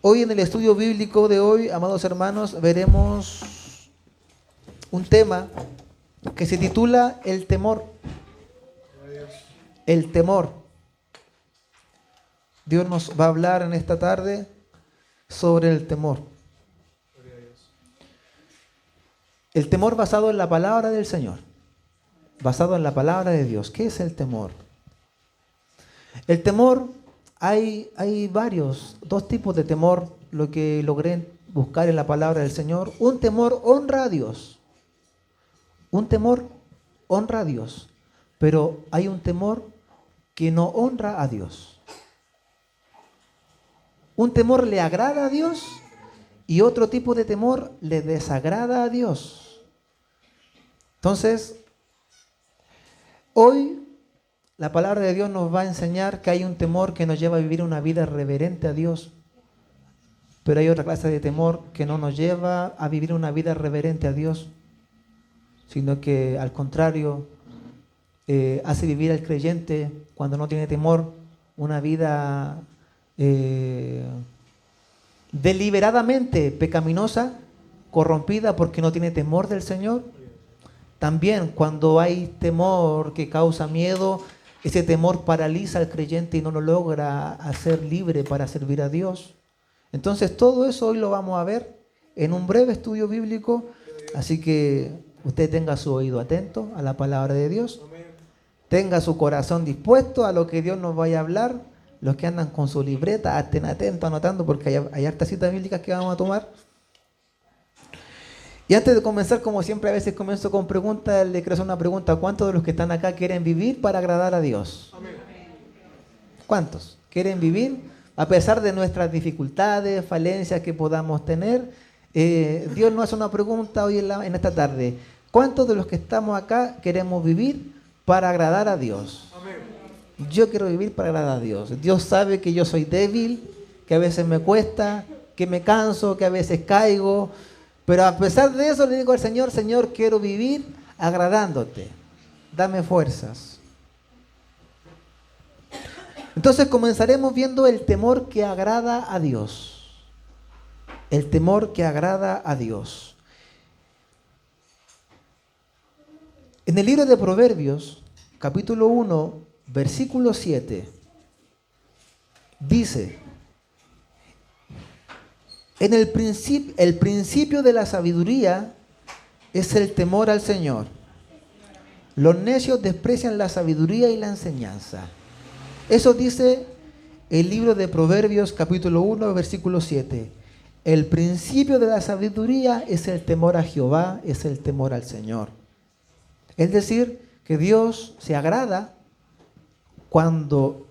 Hoy en el estudio bíblico de hoy, amados hermanos, veremos un tema que se titula el temor. El temor. Dios nos va a hablar en esta tarde sobre el temor. El temor basado en la palabra del Señor, basado en la palabra de Dios. ¿Qué es el temor? El temor, hay dos tipos de temor, lo que logré buscar en la palabra del Señor. Un temor honra a Dios. Un temor honra a Dios, pero hay un temor que no honra a Dios. Un temor le agrada a Dios y otro tipo de temor le desagrada a Dios. Entonces, hoy la palabra de Dios nos va a enseñar que hay un temor que nos lleva a vivir una vida reverente a Dios, pero hay otra clase de temor que no nos lleva a vivir una vida reverente a Dios, sino que al contrario, hace vivir al creyente cuando no tiene temor una vida deliberadamente pecaminosa, corrompida porque no tiene temor del Señor. También cuando hay temor que causa miedo, ese temor paraliza al creyente y no lo logra hacer libre para servir a Dios. Entonces todo eso hoy lo vamos a ver en un breve estudio bíblico, así que usted tenga su oído atento a la palabra de Dios, tenga su corazón dispuesto a lo que Dios nos vaya a hablar. Los que andan con su libreta, estén atentos anotando porque hay hartas citas bíblicas que vamos a tomar. Y antes de comenzar, como siempre, a veces comienzo con preguntas, le quiero hacer una pregunta. ¿Cuántos de los que están acá quieren vivir para agradar a Dios? Amén. ¿Cuántos quieren vivir a pesar de nuestras dificultades, falencias que podamos tener? Dios nos hace una pregunta hoy en esta tarde. ¿Cuántos de los que estamos acá queremos vivir para agradar a Dios? Amén. Yo quiero vivir para agradar a Dios. Dios sabe que yo soy débil, que a veces me cuesta, que me canso, que a veces caigo. Pero a pesar de eso le digo al Señor, Señor, quiero vivir agradándote. Dame fuerzas. Entonces comenzaremos viendo el temor que agrada a Dios. El temor que agrada a Dios. En el libro de Proverbios, capítulo 1, versículo 7, dice: el principio de la sabiduría es el temor al Señor. Los necios desprecian la sabiduría y la enseñanza. Eso dice el libro de Proverbios, capítulo 1, versículo 7. El principio de la sabiduría es el temor a Jehová, es el temor al Señor. Es decir, que Dios se agrada cuando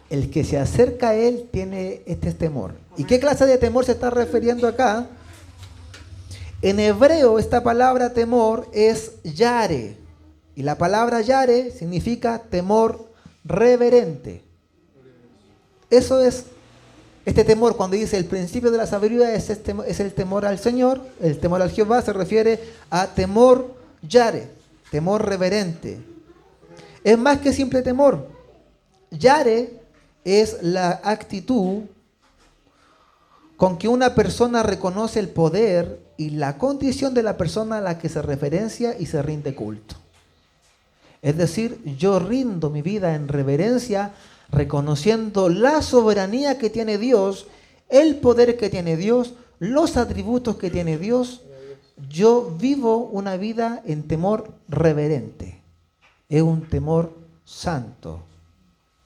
el que se acerca a Él tiene este temor. ¿Y qué clase de temor se está refiriendo acá? En hebreo esta palabra temor es yare. Y la palabra yare significa temor reverente. Eso es este temor. Cuando dice el principio de la sabiduría es el temor al Señor, el temor al Jehová se refiere a temor yare, temor reverente. Es más que simple temor. Yare es la actitud con que una persona reconoce el poder y la condición de la persona a la que se referencia y se rinde culto. Es decir, yo rindo mi vida en reverencia, reconociendo la soberanía que tiene Dios, el poder que tiene Dios, los atributos que tiene Dios. Yo vivo una vida en temor reverente. Es un temor santo,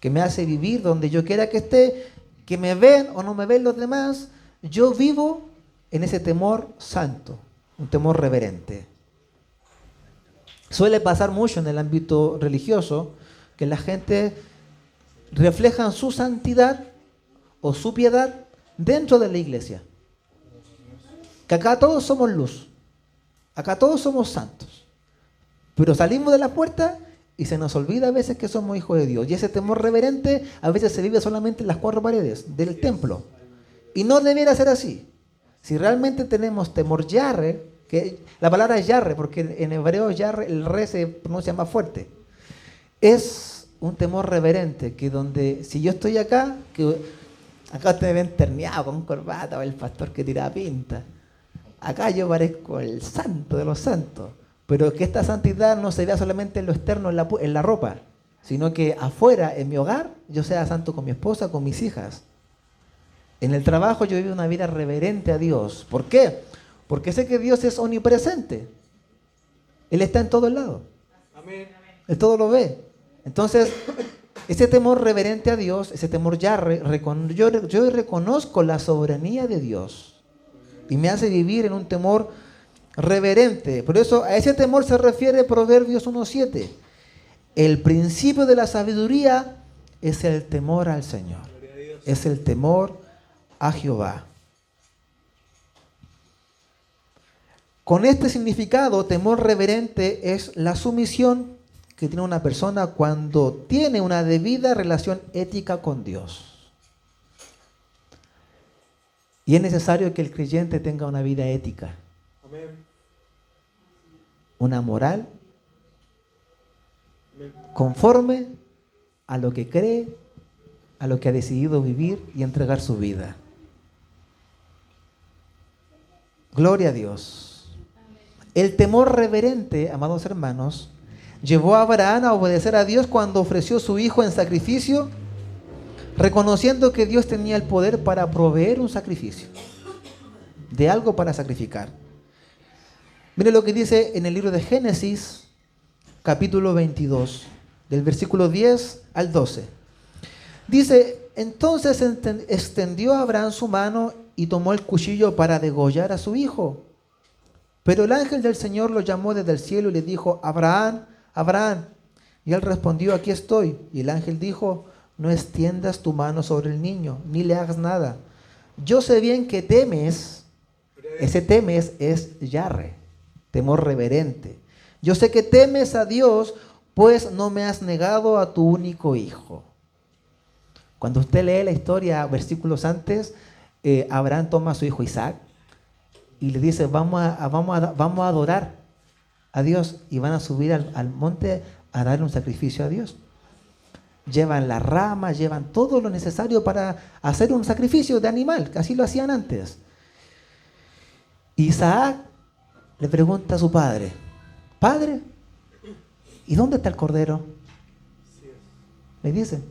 que me hace vivir donde yo quiera que esté, que me ven o no me ven los demás. Yo vivo en ese temor santo, un temor reverente. Suele pasar mucho en el ámbito religioso que la gente refleja su santidad o su piedad dentro de la iglesia. Que acá todos somos luz, acá todos somos santos, pero salimos de la puerta y se nos olvida a veces que somos hijos de Dios. Y ese temor reverente a veces se vive solamente en las cuatro paredes del templo. Y no debiera ser así. Si realmente tenemos temor yarre, que la palabra es yarre, porque en hebreo yarre, el re se pronuncia más fuerte. Es un temor reverente, que donde si yo estoy acá, que Acá ustedes ven terneado con corbata o el pastor que tira pinta. Acá yo parezco el santo de los santos. Pero que esta santidad no se vea solamente en lo externo, en la ropa, sino que afuera, en mi hogar, yo sea santo con mi esposa, con mis hijas. En el trabajo yo vivo una vida reverente a Dios. ¿Por qué? Porque sé que Dios es omnipresente. Él está en todos lados. Amén. Él todo lo ve. Entonces, ese temor reverente a Dios, ese temor yo reconozco la soberanía de Dios. Y me hace vivir en un temor reverente. Por eso a ese temor se refiere Proverbios 1:7. El principio de la sabiduría es el temor al Señor. Es el temor a Jehová. Con este significado, temor reverente es la sumisión que tiene una persona cuando tiene una debida relación ética con Dios. Y es necesario que el creyente tenga una vida ética. Amén. Una moral Amén. conforme a lo que cree, a lo que ha decidido vivir y entregar su vida. Gloria a Dios. El temor reverente, amados hermanos, llevó a Abraham a obedecer a Dios cuando ofreció su hijo en sacrificio, reconociendo que Dios tenía el poder para proveer un sacrificio, de algo para sacrificar. Mire lo que dice en el libro de Génesis, capítulo 22, del versículo 10 al 12. Dice, entonces extendió Abraham su mano y tomó el cuchillo para degollar a su hijo. Pero el ángel del Señor lo llamó desde el cielo y le dijo, Abraham, Abraham. Y él respondió, aquí estoy. Y el ángel dijo, no extiendas tu mano sobre el niño, ni le hagas nada. Yo sé bien que temes, ese temes es Yarre, temor reverente. Yo sé que temes a Dios, pues no me has negado a tu único hijo. Cuando usted lee la historia, versículos antes, Abraham toma a su hijo Isaac y le dice, vamos a adorar a Dios, y van a subir al monte a darle un sacrificio a Dios. Llevan las ramas, llevan todo lo necesario para hacer un sacrificio de animal, que así lo hacían antes. Isaac le pregunta a su padre, Padre, ¿y dónde está el cordero? Le dice,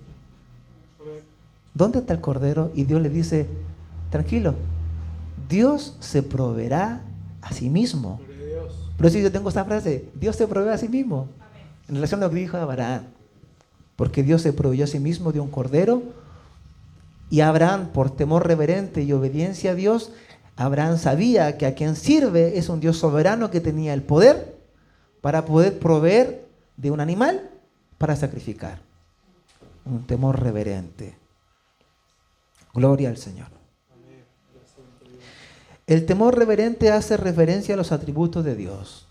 ¿dónde está el cordero? Y Dios le dice, tranquilo, Dios se proveerá a sí mismo. Por eso yo tengo esa frase, Dios se provee a sí mismo. En relación a lo que dijo Abraham. Porque Dios se proveyó a sí mismo de un cordero. Y Abraham, por temor reverente y obediencia a Dios, Abraham sabía que a quien sirve es un Dios soberano que tenía el poder para poder proveer de un animal para sacrificar. Un temor reverente. Gloria al Señor. El temor reverente hace referencia a los atributos de Dios.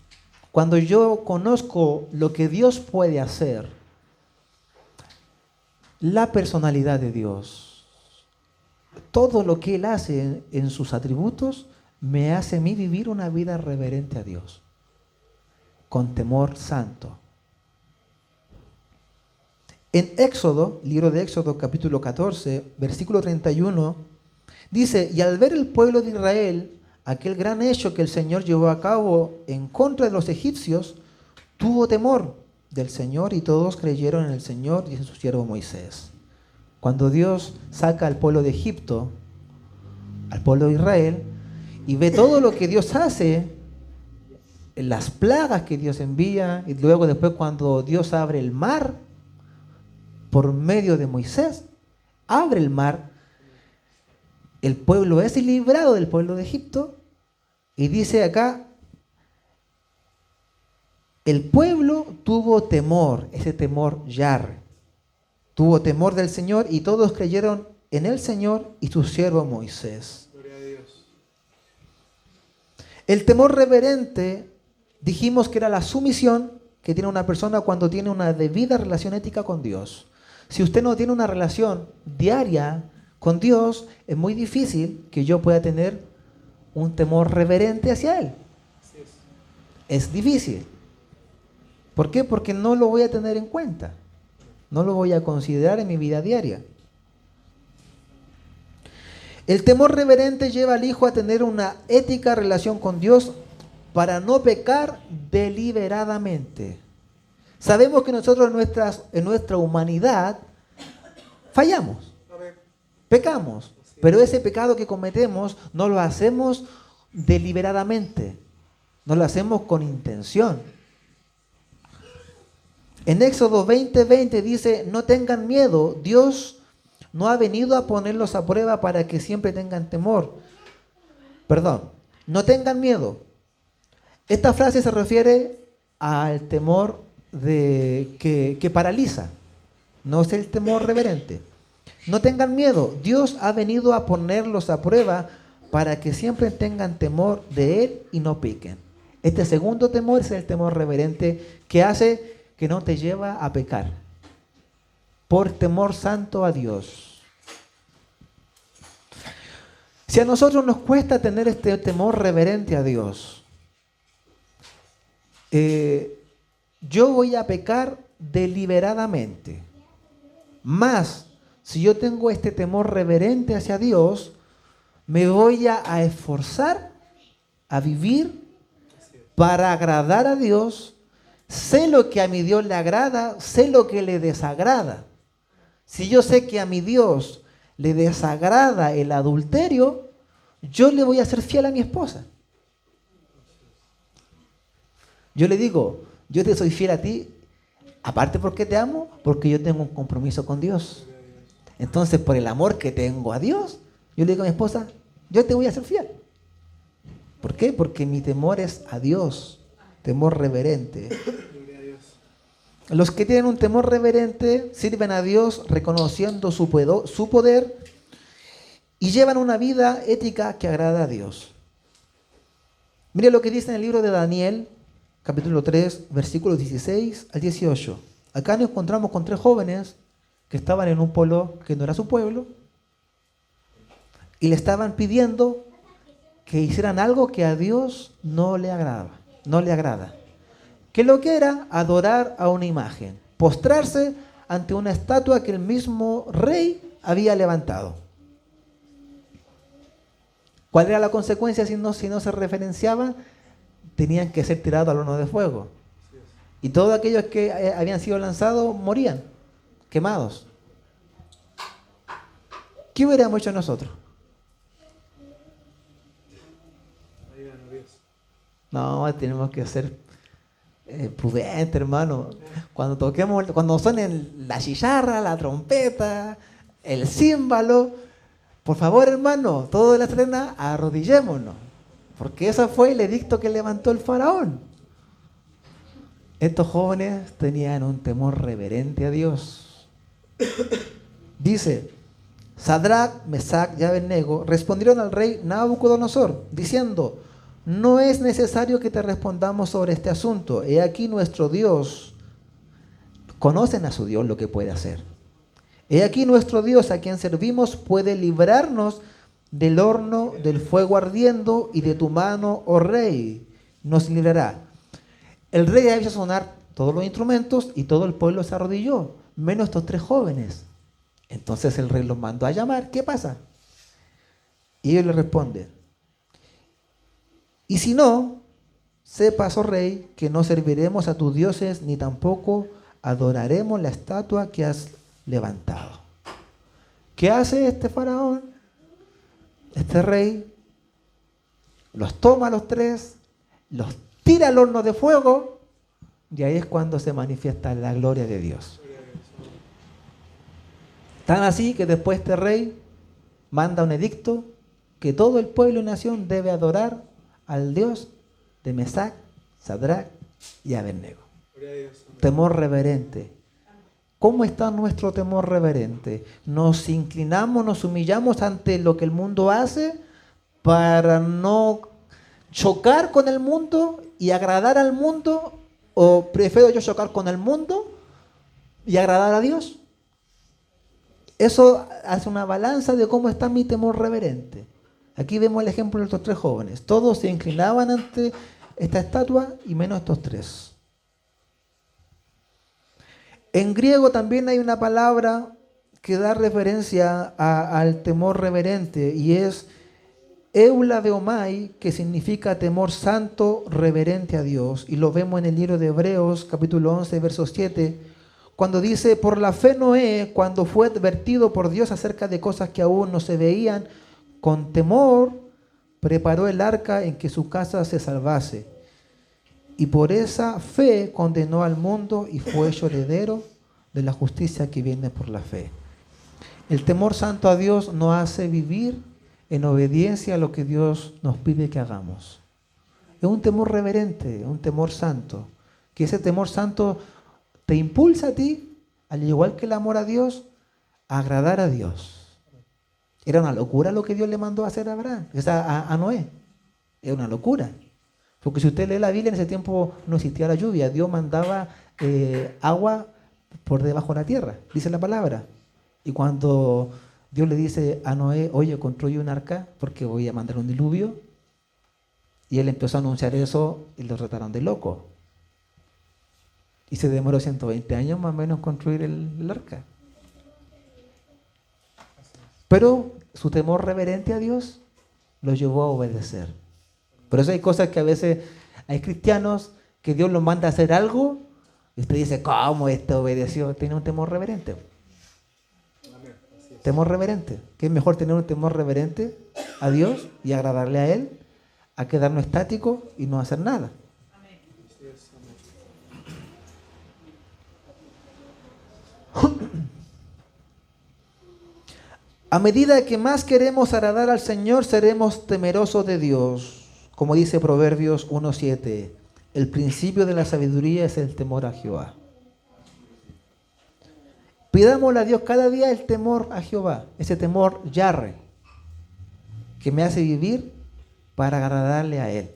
Cuando yo conozco lo que Dios puede hacer, la personalidad de Dios, todo lo que Él hace en sus atributos, me hace a mí vivir una vida reverente a Dios, con temor santo. En Éxodo, libro de Éxodo, capítulo 14, versículo 31, dice, y al ver el pueblo de Israel aquel gran hecho que el Señor llevó a cabo en contra de los egipcios, tuvo temor del Señor y todos creyeron en el Señor y en su siervo Moisés. Cuando Dios saca al pueblo de Egipto, al pueblo de Israel, y ve todo lo que Dios hace, las plagas que Dios envía, y luego después cuando Dios abre el mar, por medio de Moisés, abre el mar, el pueblo es librado del pueblo de Egipto, y dice acá, el pueblo tuvo temor, ese temor Yar, tuvo temor del Señor y todos creyeron en el Señor y su siervo Moisés. Gloria a Dios. El temor reverente, dijimos que era la sumisión que tiene una persona cuando tiene una debida relación ética con Dios. Si usted no tiene una relación diaria con Dios, es muy difícil que yo pueda tener un temor reverente hacia Él. Así es. Es difícil. ¿Por qué? Porque no lo voy a tener en cuenta. No lo voy a considerar en mi vida diaria. El temor reverente lleva al hijo a tener una ética relación con Dios para no pecar deliberadamente. Sabemos que nosotros en nuestra humanidad fallamos, Amén. pecamos, pero ese pecado que cometemos no lo hacemos deliberadamente, no lo hacemos con intención. En Éxodo 20:20 dice, no tengan miedo, Dios no ha venido a ponerlos a prueba para que siempre tengan temor. Perdón, no tengan miedo. Esta frase se refiere al temor que paraliza, no es el temor reverente. No tengan miedo, Dios ha venido a ponerlos a prueba para que siempre tengan temor de Él y no pequen. Este segundo temor es el temor reverente que hace que no te lleva a pecar, por temor santo a Dios. Si a nosotros nos cuesta tener este temor reverente a Dios, yo voy a pecar deliberadamente. Más, si yo tengo este temor reverente hacia Dios, me voy a esforzar a vivir para agradar a Dios. Sé lo que a mi Dios le agrada, sé lo que le desagrada. Si yo sé que a mi Dios le desagrada el adulterio, yo le voy a ser fiel a mi esposa. Yo le digo, yo te soy fiel a ti, aparte porque te amo, porque yo tengo un compromiso con Dios. Entonces, por el amor que tengo a Dios, yo le digo a mi esposa, yo te voy a ser fiel. ¿Por qué? Porque mi temor es a Dios, temor reverente. Gloria a Dios. Los que tienen un temor reverente sirven a Dios reconociendo su poder y llevan una vida ética que agrada a Dios. Mire lo que dice en el libro de Daniel, capítulo 3, versículos 16 al 18. Acá nos encontramos con 3 jóvenes que estaban en un pueblo que no era su pueblo y le estaban pidiendo que hicieran algo que a Dios no le agrada. Que lo que era adorar a una imagen, postrarse ante una estatua que el mismo rey había levantado. ¿Cuál era la consecuencia si no se referenciaba? Tenían que ser tirados al horno de fuego. Y todos aquellos que habían sido lanzados morían, quemados. ¿Qué hubiéramos hecho nosotros? Ayúdanos, Dios. No, tenemos que ser prudentes, hermano. Cuando suenen la chicharra, la trompeta, el címbalo, por favor, hermano, todos de la Serena, arrodillémonos. Porque ese fue el edicto que levantó el faraón. Estos jóvenes tenían un temor reverente a Dios. Dice, Sadrac, Mesac y Abednego respondieron al rey Nabucodonosor, diciendo, no es necesario que te respondamos sobre este asunto. He aquí nuestro Dios. Conocen a su Dios lo que puede hacer. He aquí nuestro Dios a quien servimos puede librarnos del horno del fuego ardiendo y de tu mano, oh rey, nos librará. El rey había hecho sonar todos los instrumentos y todo el pueblo se arrodilló, menos estos 3 jóvenes. Entonces el rey los mandó a llamar. ¿Qué pasa? Y ellos le responden, y si no, sepas, oh rey, que no serviremos a tus dioses ni tampoco adoraremos la estatua que has levantado. ¿Qué hace este faraón? Este rey los toma a los 3, los tira al horno de fuego y ahí es cuando se manifiesta la gloria de Dios. Tan así que después este rey manda un edicto que todo el pueblo y nación debe adorar al Dios de Mesac, Sadrac y Abednego. Gloria a Dios. Temor reverente. ¿Cómo está nuestro temor reverente? ¿Nos inclinamos, nos humillamos ante lo que el mundo hace para no chocar con el mundo y agradar al mundo? ¿O prefiero yo chocar con el mundo y agradar a Dios? Eso hace una balanza de cómo está mi temor reverente. Aquí vemos el ejemplo de estos 3 jóvenes. Todos se inclinaban ante esta estatua y menos estos 3. En griego también hay una palabra que da referencia al temor reverente y es Eula de Omai, que significa temor santo reverente a Dios. Y lo vemos en el libro de Hebreos, capítulo 11, verso 7, cuando dice, por la fe Noé, cuando fue advertido por Dios acerca de cosas que aún no se veían, con temor preparó el arca en que su casa se salvase. Y por esa fe condenó al mundo y fue hecho heredero de la justicia que viene por la fe. El temor santo a Dios nos hace vivir en obediencia a lo que Dios nos pide que hagamos. Es un temor reverente, un temor santo. Que ese temor santo te impulsa a ti, al igual que el amor a Dios, a agradar a Dios. Era una locura lo que Dios le mandó a hacer a Abraham, a Noé. Era una locura. Porque si usted lee la Biblia, en ese tiempo no existía la lluvia. Dios mandaba agua por debajo de la tierra, dice la palabra. Y cuando Dios le dice a Noé, oye, construye un arca porque voy a mandar un diluvio. Y él empezó a anunciar eso y lo trataron de loco. Y se demoró 120 años más o menos construir el arca. Pero su temor reverente a Dios lo llevó a obedecer. Por eso hay cosas que a veces hay cristianos que Dios los manda a hacer algo y usted dice, ¿cómo este obedeció? Tiene un temor reverente. Temor reverente. ¿Qué es mejor tener un temor reverente a Dios y agradarle a Él a quedarnos estáticos y no hacer nada? A medida que más queremos agradar al Señor, seremos temerosos de Dios. Como dice Proverbios 1:7, el principio de la sabiduría es el temor a Jehová. Pidámosle a Dios cada día el temor a Jehová, ese temor Yarre, que me hace vivir para agradarle a Él.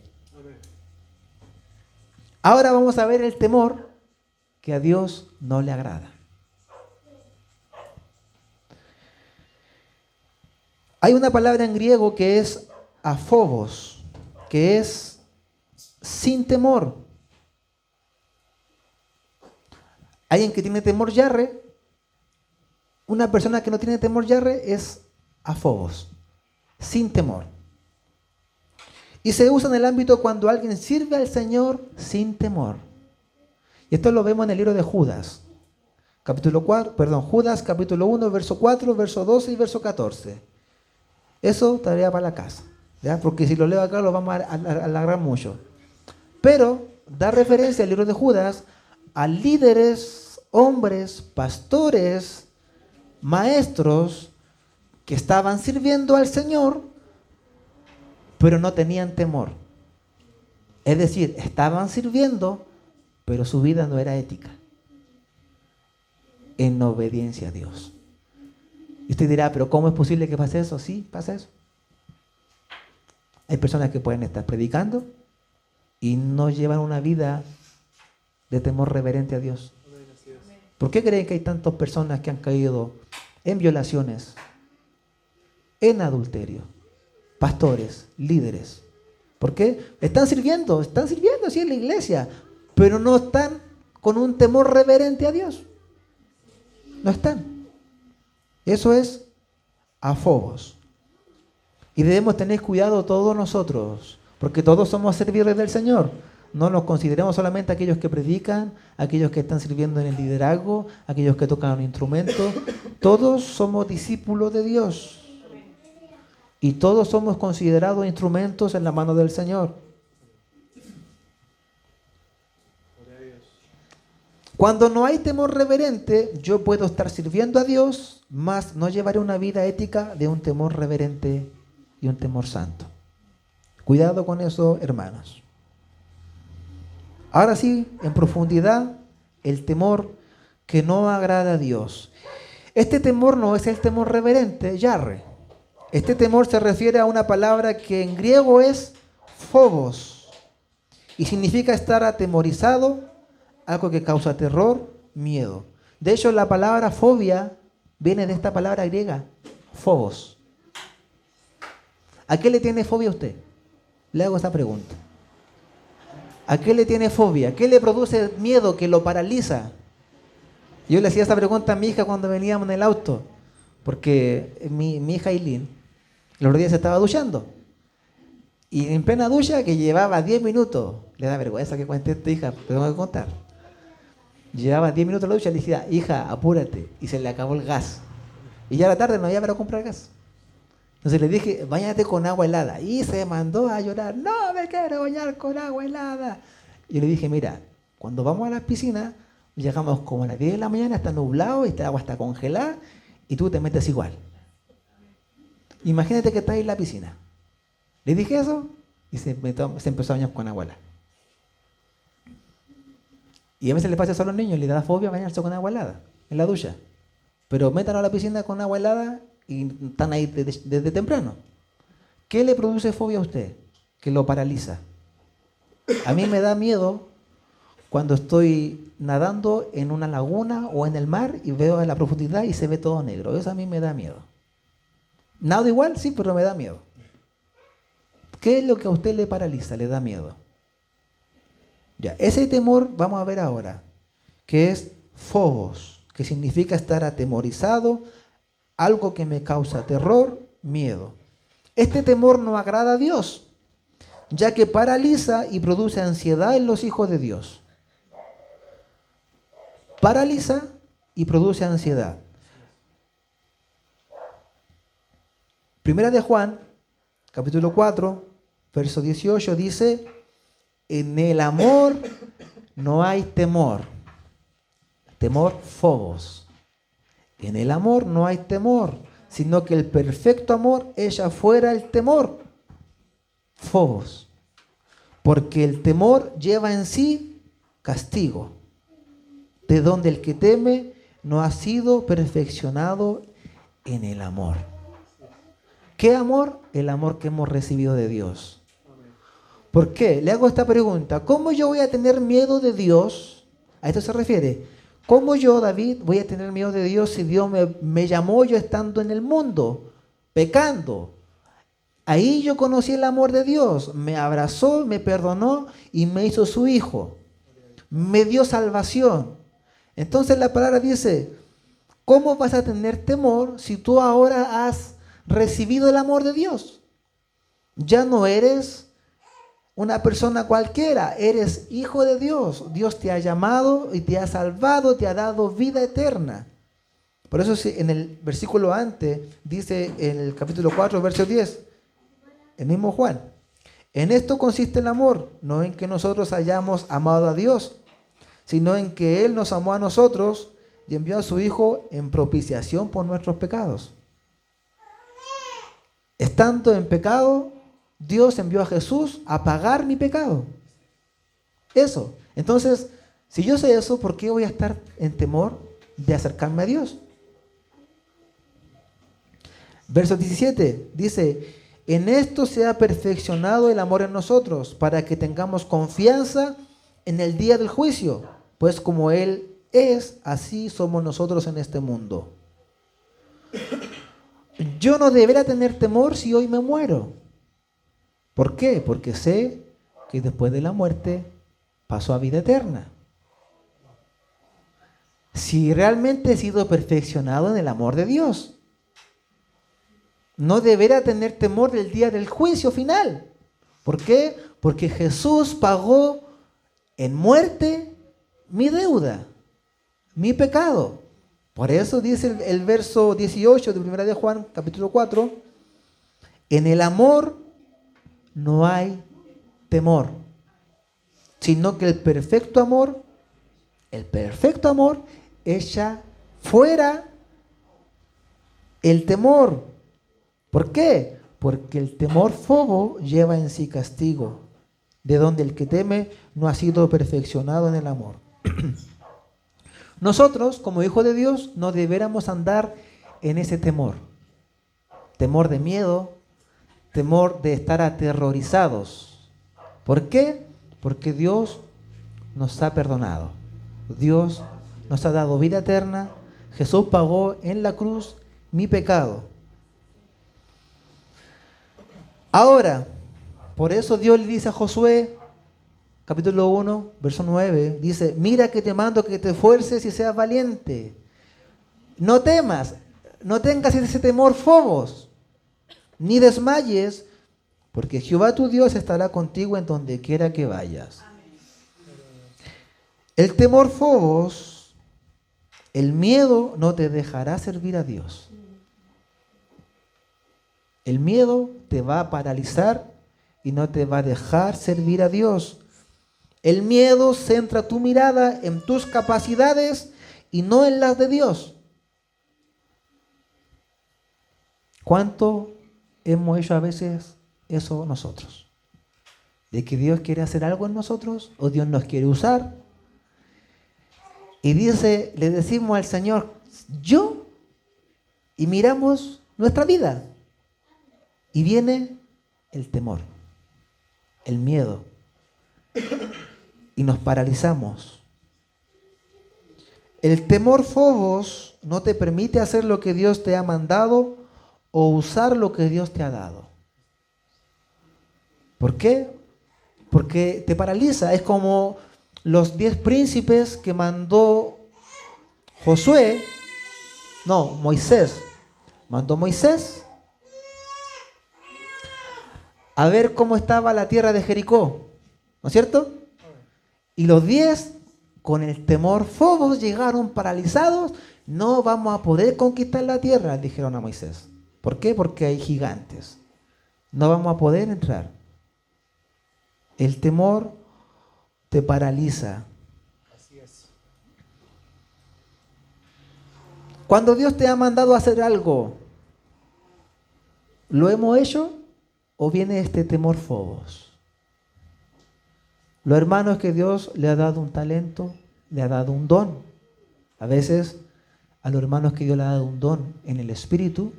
Ahora vamos a ver el temor que a Dios no le agrada. Hay una palabra en griego que es afobos, que es sin temor. Alguien que tiene temor Yarre, una persona que no tiene temor Yarre es afobos, sin temor. Y se usa en el ámbito cuando alguien sirve al Señor sin temor. Y esto lo vemos en el libro de Judas. Judas capítulo 1, verso 4, verso 12 y verso 14. Eso tarea para la casa, ¿ya? Porque si lo leo acá lo vamos a alargar mucho. Pero da referencia al libro de Judas a líderes, hombres, pastores, maestros que estaban sirviendo al Señor, pero no tenían temor. Es decir, estaban sirviendo, pero su vida no era ética, en obediencia a Dios. Y usted dirá, pero ¿cómo es posible que pase eso? Sí, pasa eso. Hay personas que pueden estar predicando y no llevan una vida de temor reverente a Dios. ¿Por qué creen que hay tantas personas que han caído en violaciones, en adulterio? Pastores, líderes. ¿Por qué? Están sirviendo sí en la iglesia, pero no están con un temor reverente a Dios. No están. Eso es afobos. Y debemos tener cuidado todos nosotros, porque todos somos servidores del Señor. No nos consideremos solamente aquellos que predican, aquellos que están sirviendo en el liderazgo, aquellos que tocan un instrumento. Todos somos discípulos de Dios. Y todos somos considerados instrumentos en la mano del Señor. Cuando no hay temor reverente, yo puedo estar sirviendo a Dios, mas no llevaré una vida ética de un temor reverente y un temor santo. Cuidado con eso, hermanos. Ahora sí, en profundidad, el temor que no agrada a Dios. Este temor no es el temor reverente, Yarre. Este temor se refiere a una palabra que en griego es phobos y significa estar atemorizado, algo que causa terror, miedo. De hecho, la palabra fobia viene de esta palabra griega, phobos. ¿A qué le tiene fobia usted? Le hago esa pregunta. ¿A qué le tiene fobia? ¿Qué le produce miedo que lo paraliza? Yo le hacía esa pregunta a mi hija cuando veníamos en el auto. Porque mi hija Aileen, los días se estaba duchando. Y en plena ducha, que llevaba 10 minutos, le da vergüenza que cuente esta hija, te tengo que contar. Llevaba 10 minutos en la ducha, le decía, hija, apúrate. Y se le acabó el gas. Y ya a la tarde no había para comprar gas. Entonces le dije, báñate con agua helada. Y se mandó a llorar, no me quiero bañar con agua helada. Y le dije, mira, cuando vamos a la piscina, llegamos como a las 10 de la mañana, está nublado, esta agua está congelada, y tú te metes igual. Imagínate que estás en la piscina. Le dije eso, y se empezó a bañar con agua helada. Y a veces le pasa eso a los niños, le da fobia bañarse con agua helada, en la ducha. Pero métanlo a la piscina con agua helada, y están ahí desde temprano. ¿Qué le produce fobia a usted? Que lo paraliza. A mí me da miedo cuando estoy nadando en una laguna o en el mar y veo en la profundidad y se ve todo negro. Eso a mí me da miedo. Nado igual, sí, pero me da miedo. ¿Qué es lo que a usted le paraliza, le da miedo? Ya, ese temor vamos a ver ahora, que es phobos, que significa estar atemorizado, algo que me causa terror, miedo. Este temor no agrada a Dios, ya que paraliza y produce ansiedad en los hijos de Dios. Paraliza y produce ansiedad. Primera de Juan, capítulo 4, verso 18, dice, en el amor no hay temor. Temor, phobos. En el amor no hay temor, sino que el perfecto amor echa fuera el temor. Phobos. Porque el temor lleva en sí castigo, de donde el que teme no ha sido perfeccionado en el amor. ¿Qué amor? El amor que hemos recibido de Dios. ¿Por qué? Le hago esta pregunta. ¿Cómo yo voy a tener miedo de Dios? A esto se refiere. ¿Cómo yo, David, voy a tener miedo de Dios si Dios me llamó yo estando en el mundo, pecando? Ahí yo conocí el amor de Dios. Me abrazó, me perdonó y me hizo su hijo. Me dio salvación. Entonces la palabra dice, ¿cómo vas a tener temor si tú ahora has recibido el amor de Dios? Ya no eres una persona cualquiera, eres hijo de Dios. Dios te ha llamado y te ha salvado, te ha dado vida eterna. Por eso en el versículo antes, dice en el capítulo 4, verso 10, el mismo Juan, en esto consiste el amor, no en que nosotros hayamos amado a Dios, sino en que Él nos amó a nosotros y envió a su Hijo en propiciación por nuestros pecados. Estando en pecado, Dios envió a Jesús a pagar mi pecado. Eso. Entonces, si yo sé eso, ¿por qué voy a estar en temor de acercarme a Dios? Verso 17 dice, en esto se ha perfeccionado el amor en nosotros, para que tengamos confianza en el día del juicio, pues como Él es, así somos nosotros en este mundo. Yo no debería tener temor si hoy me muero. ¿Por qué? Porque sé que después de la muerte paso a vida eterna. Si realmente he sido perfeccionado en el amor de Dios, no debería tener temor del día del juicio final. ¿Por qué? Porque Jesús pagó en muerte mi deuda, mi pecado. Por eso dice el verso 18 de 1 de Juan, capítulo 4, en el amor no hay temor, sino que el perfecto amor echa fuera el temor. ¿Por qué? Porque el temor fobo lleva en sí castigo, de donde el que teme no ha sido perfeccionado en el amor. Nosotros, como hijos de Dios, no deberíamos andar en ese temor. Temor de miedo, temor de estar aterrorizados. ¿Por qué? Porque Dios nos ha perdonado. Dios nos ha dado vida eterna. Jesús pagó en la cruz mi pecado. Ahora, por eso Dios le dice a Josué, capítulo 1, verso 9, dice, mira que te mando que te esfuerces y seas valiente. No temas. no tengas ese temor fobos, ni desmayes, porque Jehová tu Dios estará contigo en donde quiera que vayas. El temor fobos, el miedo no te dejará servir a Dios. El miedo te va a paralizar y no te va a dejar servir a Dios. El miedo centra tu mirada en tus capacidades y no en las de Dios. ¿Cuánto hemos hecho a veces eso nosotros? De que Dios quiere hacer algo en nosotros o Dios nos quiere usar. Y le decimos al Señor, yo, y miramos nuestra vida. Y viene el temor, el miedo. Y nos paralizamos. El temor fobos no te permite hacer lo que Dios te ha mandado o usar lo que Dios te ha dado. ¿Por qué? Porque te paraliza. Es como los 10 príncipes que mandó Moisés. Mandó Moisés a ver cómo estaba la tierra de Jericó. ¿No es cierto? Y los 10, con el temor fobos, llegaron paralizados. No vamos a poder conquistar la tierra, dijeron a Moisés. ¿Por qué? Porque hay gigantes. No vamos a poder entrar. El temor te paraliza. Así es. Cuando Dios te ha mandado a hacer algo, ¿lo hemos hecho o viene este temor fobos? Los hermanos que Dios le ha dado un talento, le ha dado un don. A veces a los hermanos que Dios le ha dado un don en el espíritu,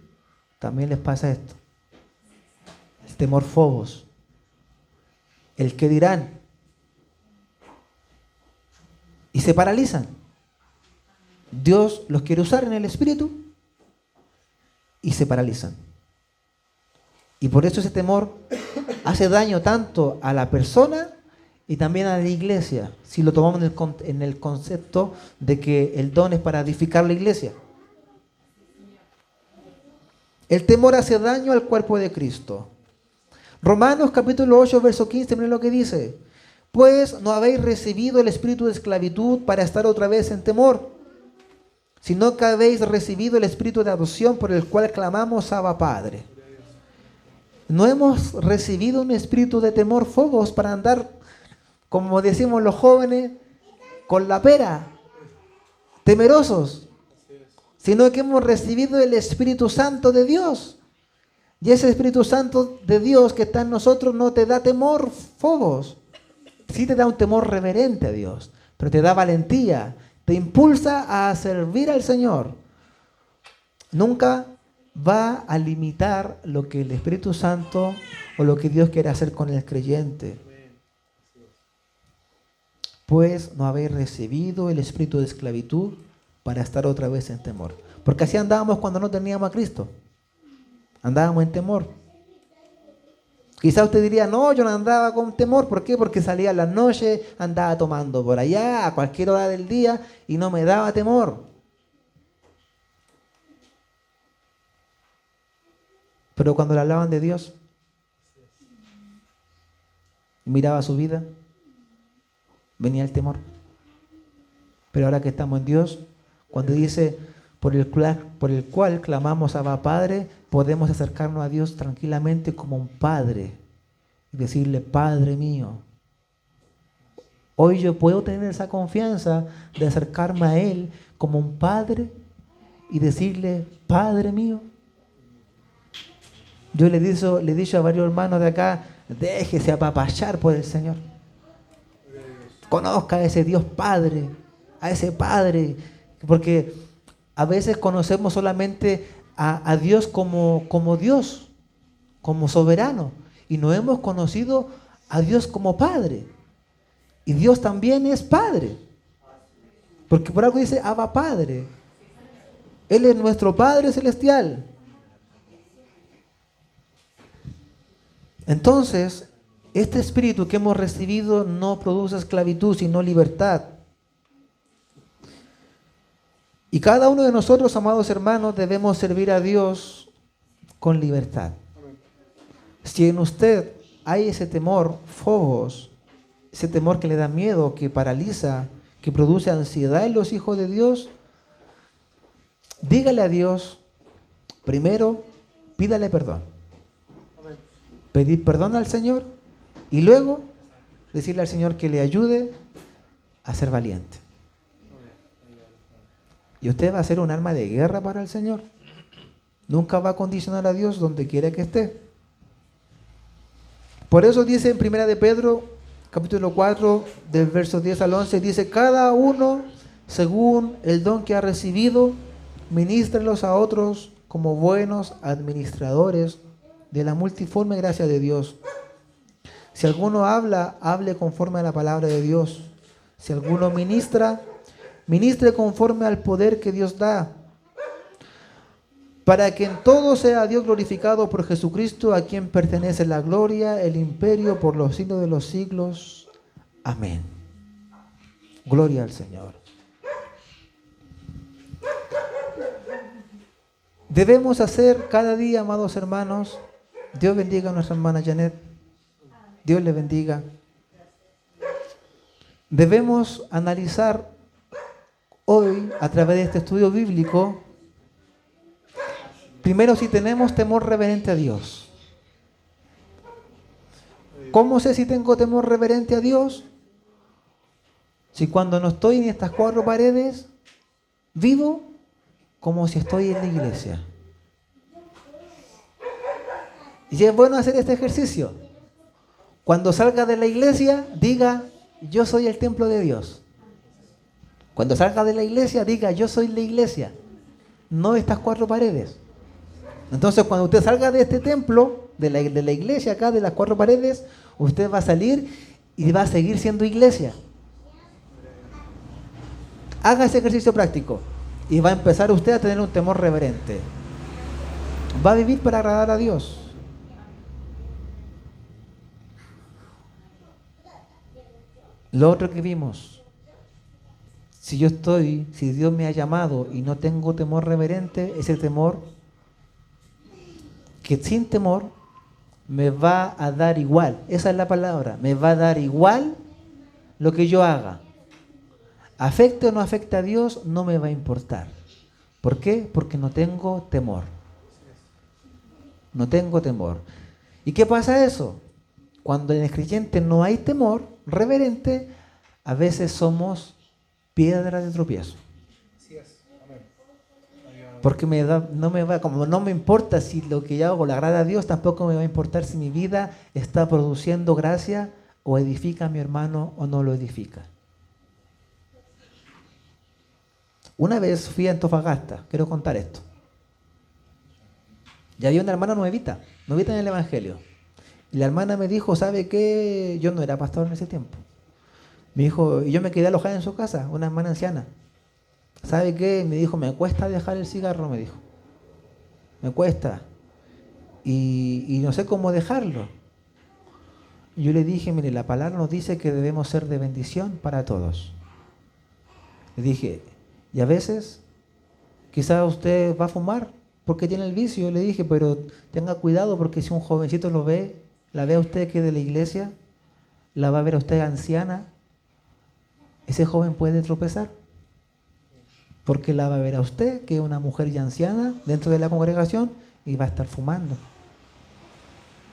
también les pasa esto. El temor fobos. El qué dirán. Y se paralizan. Dios los quiere usar en el espíritu y se paralizan. Y por eso ese temor hace daño tanto a la persona y también a la iglesia, si lo tomamos en el concepto de que el don es para edificar la iglesia. El temor hace daño al cuerpo de Cristo. Romanos capítulo 8, verso 15, miren lo que dice. Pues no habéis recibido el espíritu de esclavitud para estar otra vez en temor, sino que habéis recibido el espíritu de adopción por el cual clamamos Abba Padre. No hemos recibido un espíritu de temor fobos para andar, como decimos los jóvenes, con la pera, temerosos, sino que hemos recibido el Espíritu Santo de Dios. Y ese Espíritu Santo de Dios que está en nosotros no te da temor fobos. Sí te da un temor reverente a Dios, pero te da valentía, te impulsa a servir al Señor. Nunca va a limitar lo que el Espíritu Santo o lo que Dios quiere hacer con el creyente. Pues no habéis recibido el espíritu de esclavitud para estar otra vez en temor. Porque así andábamos cuando no teníamos a Cristo. Andábamos en temor. Quizá usted diría, no, yo no andaba con temor. ¿Por qué? Porque salía en las noches, andaba tomando por allá a cualquier hora del día y no me daba temor. Pero cuando le hablaban de Dios, miraba su vida, venía el temor. Pero ahora que estamos en Dios, cuando dice por el cual clamamos a Abba Padre, podemos acercarnos a Dios tranquilamente como un padre y decirle, Padre mío. Hoy yo puedo tener esa confianza de acercarme a Él como un padre y decirle, Padre mío. Yo le he dicho a varios hermanos de acá, déjese apapachar por el Señor. Conozca a ese Dios Padre, a ese Padre, porque a veces conocemos solamente a Dios como Dios, como soberano, y no hemos conocido a Dios como Padre. Y Dios también es Padre, porque por algo dice Abba Padre. Él es nuestro Padre celestial. Entonces, este espíritu que hemos recibido no produce esclavitud, sino libertad. Y cada uno de nosotros, amados hermanos, debemos servir a Dios con libertad. Si en usted hay ese temor, phobos, ese temor que le da miedo, que paraliza, que produce ansiedad en los hijos de Dios, dígale a Dios, primero, pídale perdón. Pedir perdón al Señor y luego decirle al Señor que le ayude a ser valiente. Y usted va a ser un arma de guerra para el Señor. Nunca va a condicionar a Dios donde quiera que esté. Por eso dice en 1 de Pedro, capítulo 4, del verso 10 al 11, dice, cada uno según el don que ha recibido, ministrelos a otros como buenos administradores de la multiforme gracia de Dios. Si alguno habla, hable conforme a la palabra de Dios. Si alguno ministra, ministre conforme al poder que Dios da, para que en todo sea Dios glorificado por Jesucristo, a quien pertenece la gloria, el imperio por los siglos de los siglos. Amén. Gloria al Señor. Debemos hacer cada día, amados hermanos. Dios bendiga a nuestra hermana Janet. Dios le bendiga. Debemos analizar hoy, a través de este estudio bíblico, primero si tenemos temor reverente a Dios. ¿Cómo sé si tengo temor reverente a Dios? Si cuando no estoy en estas cuatro paredes, vivo como si estoy en la iglesia. Y es bueno hacer este ejercicio. Cuando salga de la iglesia, diga, yo soy el templo de Dios. Cuando salga de la iglesia, diga, yo soy la iglesia, no estas cuatro paredes. Entonces, cuando usted salga de este templo, de la iglesia acá, de las cuatro paredes, usted va a salir y va a seguir siendo iglesia. Haga ese ejercicio práctico y va a empezar usted a tener un temor reverente. Va a vivir para agradar a Dios. Lo otro que vimos, si Dios me ha llamado y no tengo temor reverente, ese temor, que sin temor me va a dar igual, esa es la palabra, me va a dar igual lo que yo haga. Afecte o no afecte a Dios, no me va a importar. ¿Por qué? Porque no tengo temor. No tengo temor. ¿Y qué pasa eso? Cuando en el creyente no hay temor reverente, a veces somos piedra de tropiezo. Porque como no me importa si lo que yo hago le agrada a Dios, tampoco me va a importar si mi vida está produciendo gracia o edifica a mi hermano o no lo edifica. Una vez fui a Antofagasta, quiero contar esto. Y había una hermana nuevita en el Evangelio. Y la hermana me dijo, ¿sabe qué? Yo no era pastor en ese tiempo. Me dijo, y yo me quedé alojada en su casa, una hermana anciana. ¿Sabe qué? Me dijo, me cuesta dejar el cigarro, me dijo. Me cuesta. Y no sé cómo dejarlo. Y yo le dije, mire, la palabra nos dice que debemos ser de bendición para todos. Le dije, y a veces, quizás usted va a fumar porque tiene el vicio. Le dije, pero tenga cuidado porque si un jovencito lo ve, la ve a usted que es de la iglesia, la va a ver a usted anciana, ese joven puede tropezar. Porque la va a ver a usted, que es una mujer ya anciana, dentro de la congregación, y va a estar fumando.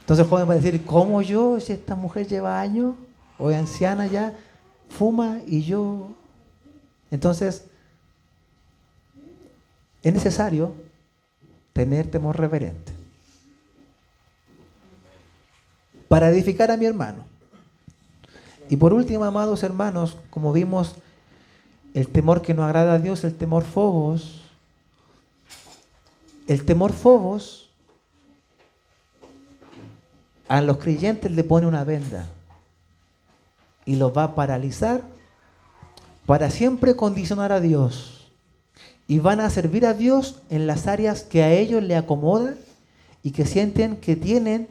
Entonces el joven va a decir, ¿cómo yo, si esta mujer lleva años, o es anciana ya, fuma y yo? Entonces, es necesario tener temor reverente para edificar a mi hermano. Y por último, amados hermanos, como vimos, el temor que no agrada a Dios, el temor phobos. El temor phobos a los creyentes le pone una venda y los va a paralizar para siempre condicionar a Dios. Y van a servir a Dios en las áreas que a ellos le acomodan y que sienten que tienen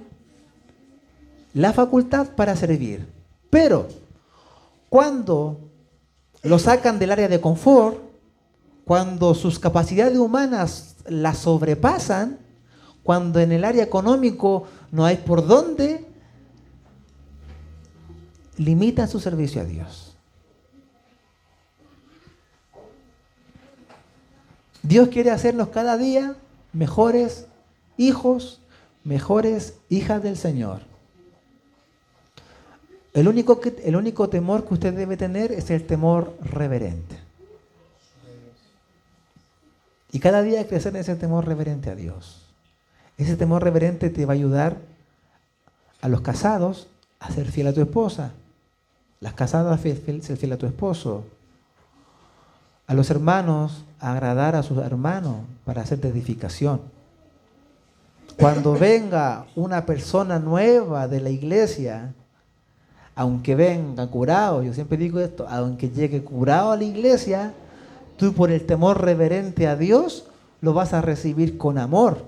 la facultad para servir. Pero cuando lo sacan del área de confort, cuando sus capacidades humanas las sobrepasan, cuando en el área económico no hay por dónde, limitan su servicio a Dios. Dios quiere hacernos cada día mejores hijos, mejores hijas del Señor. El único temor que usted debe tener es el temor reverente. Y cada día crecer en ese temor reverente a Dios. Ese temor reverente te va a ayudar a los casados a ser fiel a tu esposa. Las casadas a ser fiel a tu esposo. A los hermanos a agradar a sus hermanos para hacer de edificación. Cuando venga una persona nueva de la iglesia, aunque venga curado, yo siempre digo esto, aunque llegue curado a la iglesia, tú por el temor reverente a Dios lo vas a recibir con amor.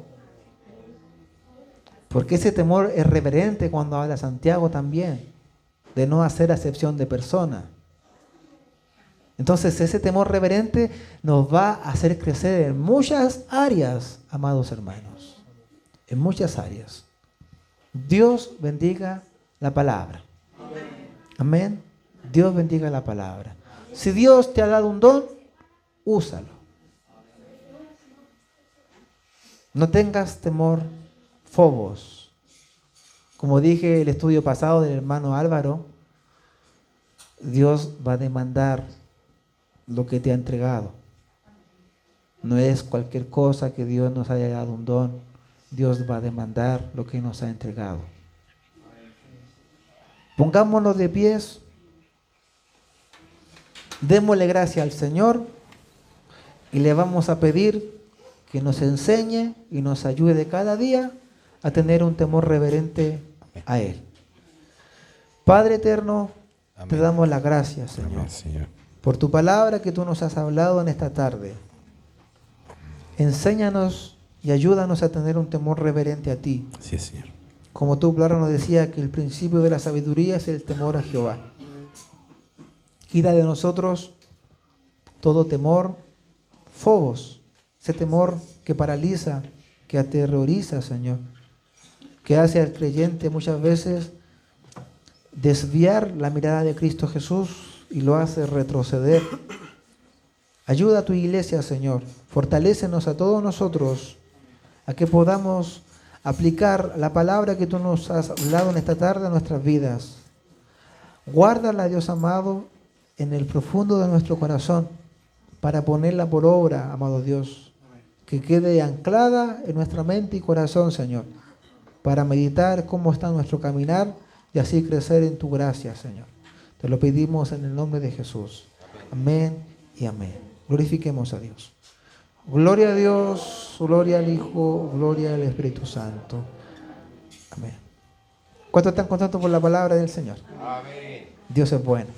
Porque ese temor es reverente cuando habla Santiago también, de no hacer acepción de persona. Entonces ese temor reverente nos va a hacer crecer en muchas áreas, amados hermanos. En muchas áreas. Dios bendiga la palabra. Amén. Dios bendiga la palabra. Si Dios te ha dado un don, úsalo. No tengas temor, fobos. Como dije el estudio pasado del hermano Álvaro, Dios va a demandar lo que te ha entregado. No es cualquier cosa que Dios nos haya dado un don. Dios va a demandar lo que nos ha entregado. Pongámonos de pies. Démosle gracias al Señor y le vamos a pedir que nos enseñe y nos ayude cada día a tener un temor reverente a Él. Padre eterno, amén. Te damos las gracias, Señor, amén, Señor, por tu palabra que tú nos has hablado en esta tarde. Enséñanos y ayúdanos a tener un temor reverente a ti. Sí, Señor. Como tu palabra nos decía que el principio de la sabiduría es el temor a Jehová. Quita de nosotros todo temor, fobos, ese temor que paraliza, que aterroriza, Señor, que hace al creyente muchas veces desviar la mirada de Cristo Jesús y lo hace retroceder. Ayuda a tu iglesia, Señor. Fortalécenos a todos nosotros a que podamos aplicar la palabra que tú nos has hablado en esta tarde a nuestras vidas. Guárdala, Dios amado, en el profundo de nuestro corazón para ponerla por obra, amado Dios. Que quede anclada en nuestra mente y corazón, Señor, para meditar cómo está nuestro caminar y así crecer en tu gracia, Señor. Te lo pedimos en el nombre de Jesús. Amén y amén. Glorifiquemos a Dios. Gloria a Dios, gloria al Hijo, gloria al Espíritu Santo. Amén. ¿Cuántos están contentos por la palabra del Señor? Amén. Dios es bueno.